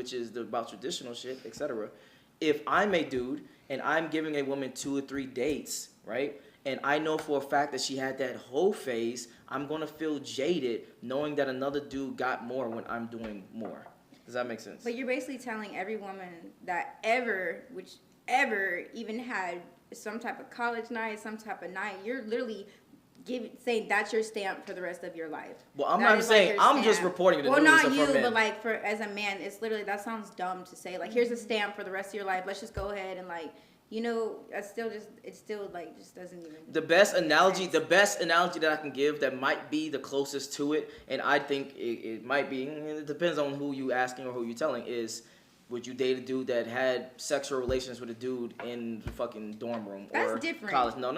which is about traditional shit, etc. If I'm a dude and I'm giving a woman 2 or 3 dates, right? And I know for a fact that she had that whole phase, I'm gonna feel jaded knowing that another dude got more when I'm doing more. Does that make sense? But you're basically telling every woman that ever even had some type of college night, some type of night, you're literally saying that's your stamp for the rest of your life. Well, I'm not saying, I'm just reporting the news. Well, not you, but like as a man, it's literally, that sounds dumb to say. Like, here's a stamp for the rest of your life. Let's just go ahead and like, it still like just doesn't even. The best analogy that I can give that might be the closest to it, and I think it might be, it depends on who you asking or who you telling, is would you date a dude that had sexual relations with a dude in the fucking dorm room or different. college? No.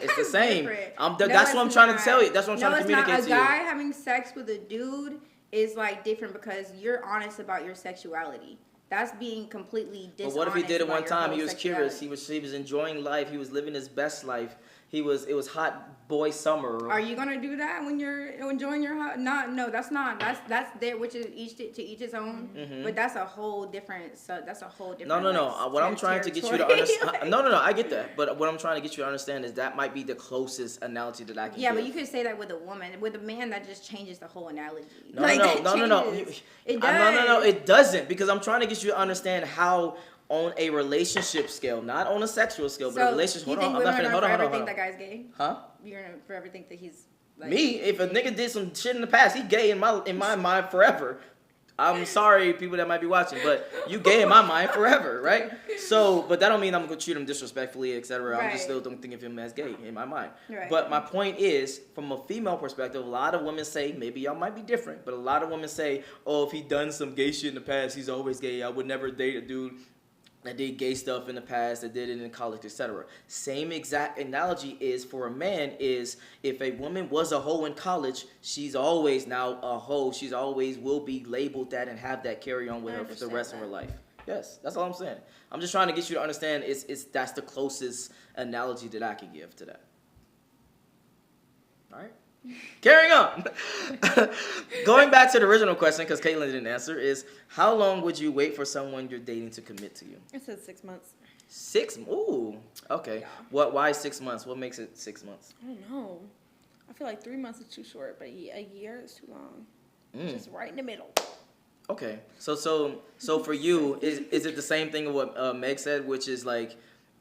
It's the same. No, that's what I'm trying to tell you. That's what I'm trying to communicate to you. A guy having sex with a dude is like different because you're honest about your sexuality. That's being completely dishonest. But what if he did it one time? He was sexuality. curious. He was enjoying life. He was living his best life. It was hot boy summer. Are you gonna do that when you're enjoying your hot? No, that's not. That's there, which is to each his own. Mm-hmm. But that's a whole different. So that's a whole different. No. Like, what I'm trying to get you to understand. No. I get that. But what I'm trying to get you to understand is that might be the closest analogy that I can. Yeah, give. but you could say that with a woman. With a man, that just changes the whole analogy. No. It does. No. It doesn't, because I'm trying to get you to understand how. On a relationship scale, not on a sexual scale, but a relationship. Hold on. Hold on. Think that guy's gay? Huh? You're gonna forever think that he's like me. If a nigga did some shit in the past, he gay in my mind forever. I'm sorry, people that might be watching, but you gay in my mind forever, right? So, but that don't mean I'm gonna treat him disrespectfully, etc. Right. I'm just still don't think of him as gay in my mind. Right. But my point is, from a female perspective, a lot of women say, maybe y'all might be different, but a lot of women say, oh, if he done some gay shit in the past, he's always gay. I would never date a dude that did gay stuff in the past, that did it in college, etc. Same exact analogy is for a man is if a woman was a hoe in college, she's always now a hoe. She's always will be labeled that and have that carry on with her for the rest of her life. Yes, that's all I'm saying. I'm just trying to get you to understand that's the closest analogy that I can give to that. All right? Carrying on. Going back to the original question, because Caitlin didn't answer, is how long would you wait for someone you're dating to commit to you? It said 6 months. 6? Ooh. Okay. Yeah. Why 6 months? What makes it 6 months? I don't know. I feel like 3 months is too short, but a year is too long. Just right in the middle. Okay. So for you, is it the same thing of what Meg said, which is like,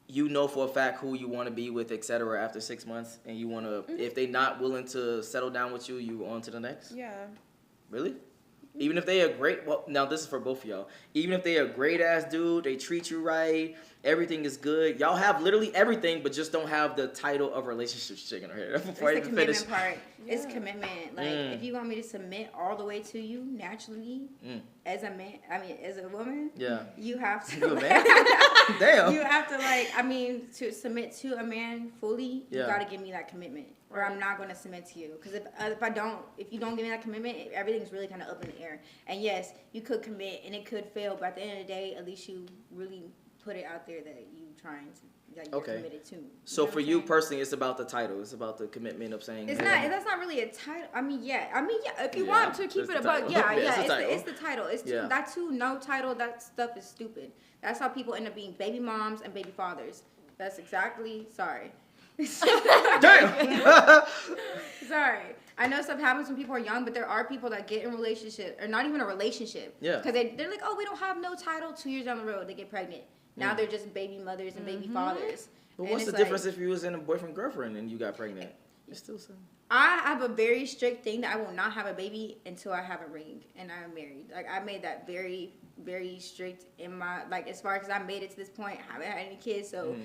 you know for a fact who you want to be with, etc. after 6 months, and you want to, if they're not willing to settle down with you, you on to the next? Yeah. Really? Even if they are great, well, now this is for both of y'all. Even if they are a great-ass dude, they treat you right, everything is good. Y'all have literally everything, but just don't have the title of relationship shaking her head. It's the commitment part. Yeah. It's commitment. Like, if you want me to submit all the way to you naturally, as a man, as a woman, you have to. You a man? Damn. You have to, to submit to a man fully, you got to give me that commitment. Or I'm not going to submit to you. Because if you don't give me that commitment, everything's really kind of up in the air. And yes, you could commit and it could fail, but at the end of the day, at least you really put it out there that you trying to, that you're committed to. So for you personally, it's about the title. It's about the commitment of saying. That's not really a title. If you want to keep it about, it's the title. It's no title. That stuff is stupid. That's how people end up being baby moms and baby fathers. That's exactly, sorry. Damn. Sorry. I know stuff happens when people are young, but there are people that get in relationships, or not even a relationship. Yeah. Because they're like, oh, we don't have no title. 2 years down the road, they get pregnant. Now they're just baby mothers and baby fathers. But what's the difference if you was in a boyfriend-girlfriend and you got pregnant? It's still the same. I have a very strict thing that I will not have a baby until I have a ring and I'm married. Like, I made that very, very strict in my, like, as far as I made it to this point, I haven't had any kids, so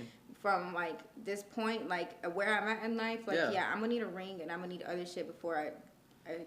from, like, this point, like, where I'm at in life, like, I'm gonna need a ring and I'm gonna need other shit before I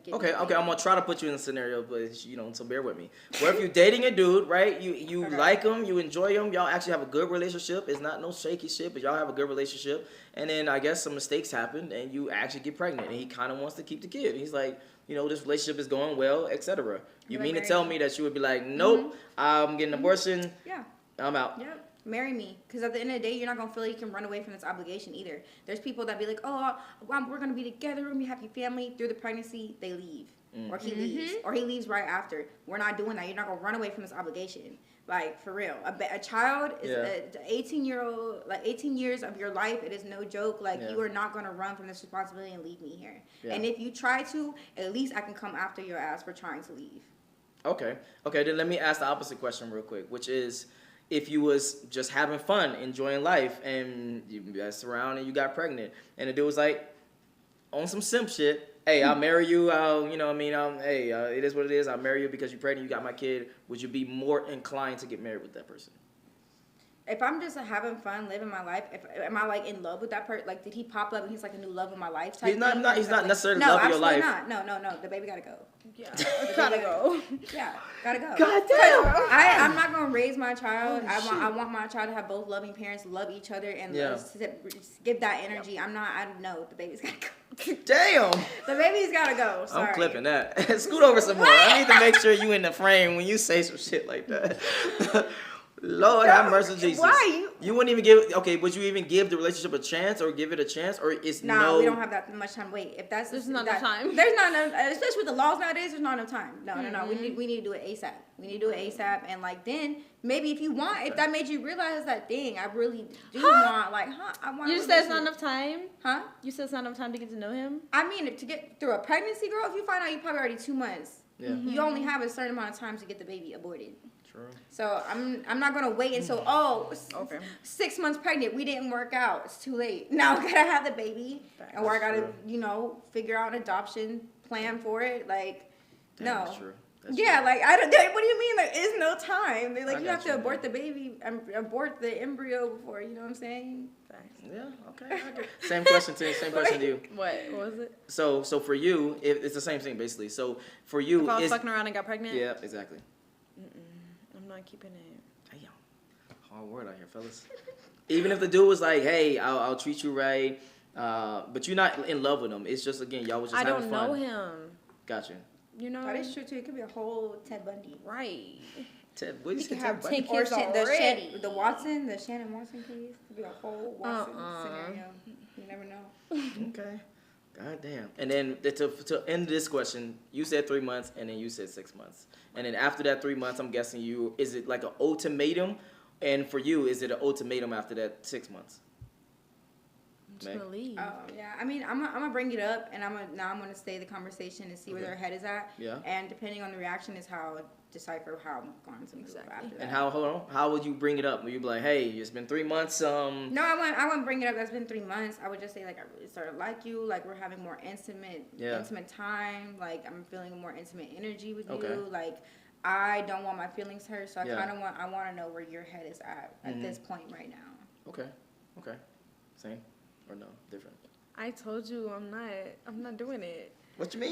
get Okay, I'm gonna try to put you in a scenario, but, so bear with me. What if you're dating a dude, right? You like him, you enjoy him, y'all actually have a good relationship. It's not no shaky shit, but y'all have a good relationship. And then I guess some mistakes happen and you actually get pregnant and he kind of wants to keep the kid. He's like, this relationship is going well, etc. You mean to tell me that you would be like, nope, I'm getting an abortion. Yeah. I'm out. Yeah. Marry me. Because at the end of the day, you're not going to feel like you can run away from this obligation either. There's people that be like, oh, we're going to be together, we're going to be a happy family. Through the pregnancy, they leave. or he leaves, or he leaves right after. We're not doing that. You're not gonna run away from this obligation. Like, for real, a child is a 18-year-old, like 18 years of your life. It is no joke. Like, you are not gonna run from this responsibility and leave me here. Yeah. And if you try to, at least I can come after your ass for trying to leave. Okay. Then let me ask the opposite question real quick, which is, if you was just having fun, enjoying life, and you messed around and you got pregnant, and the dude was like, on some simp shit, hey, I'll marry you, you know what I mean, hey, it is what it is, I'll marry you because you're pregnant, you got my kid, would you be more inclined to get married with that person? If I'm just having fun, living my life, am I like in love with that person? Like, did he pop up and he's like a new love of my life type He's not necessarily no, love of your life. No, the baby gotta go. Yeah, gotta go. Yeah, gotta go. God damn. I'm not gonna raise my child. I want my child to have both loving parents, love each other, and give that energy. I know the baby's gotta go. Damn. The baby's gotta go. Sorry. I'm clipping that. Scoot over some more. I need to make sure you in the frame when you say some shit like that. Lord have mercy, Jesus. Why? You wouldn't even give. Okay, would you even give the relationship a chance or give it a chance, or it's no? We don't have that much time. Wait, if that's there's not enough time. There's not enough, especially with the laws nowadays. There's not enough time. No. We need to do it ASAP. We need to do it ASAP, and like then maybe if that made you realize that I really do want I want. You said it's not enough time. Huh? You said it's not enough time to get to know him. I mean, to get through a pregnancy, girl, if you find out you probably already 2 months, you only have a certain amount of time to get the baby aborted. True. So I'm not gonna wait until 6 months pregnant. We didn't work out. It's too late. Now I gotta have the baby, or I gotta figure out an adoption plan for it. Like, no. That's true. Like I don't. What do you mean there is no time? They're like you have to abort the baby, abort the embryo before. You know what I'm saying? Yeah. Okay. Same question to you. What was it? So for you, it's the same thing basically. So for you, if I was fucking around and got pregnant. Yeah, exactly. I'm not keeping it. Damn. Hard word out here, fellas. Even if the dude was like, hey, I'll treat you right, but you're not in love with him. It's just, again, y'all was just having fun. I don't know him. Gotcha. You know? That is true, too. It could be a whole Ted Bundy. Right. Ted, what do you say? Have Ted 10 kids already. The Shannon Watson case. It could be a whole Watson scenario. You never know. Okay. God damn. And then to end this question, you said 3 months, and then you said 6 months. And then after that 3 months, I'm guessing is it like an ultimatum? And for you, is it an ultimatum after that 6 months? I'm just gonna leave. Oh yeah. I mean, I'm gonna bring it up, and I'm gonna stay the conversation and see where their head is at. Yeah. And depending on the reaction is how I decipher how I'm going to move after that. And how would you bring it up? Would you be like, hey, it's been 3 months. No, I wouldn't bring it up. That's been 3 months. I would just say like I really started to like you. Like we're having more intimate time. Like I'm feeling more intimate energy with you. Like I don't want my feelings hurt, so I want to know where your head is at this point right now. Okay. Same or no? Different? I told you I'm not doing it. What you mean?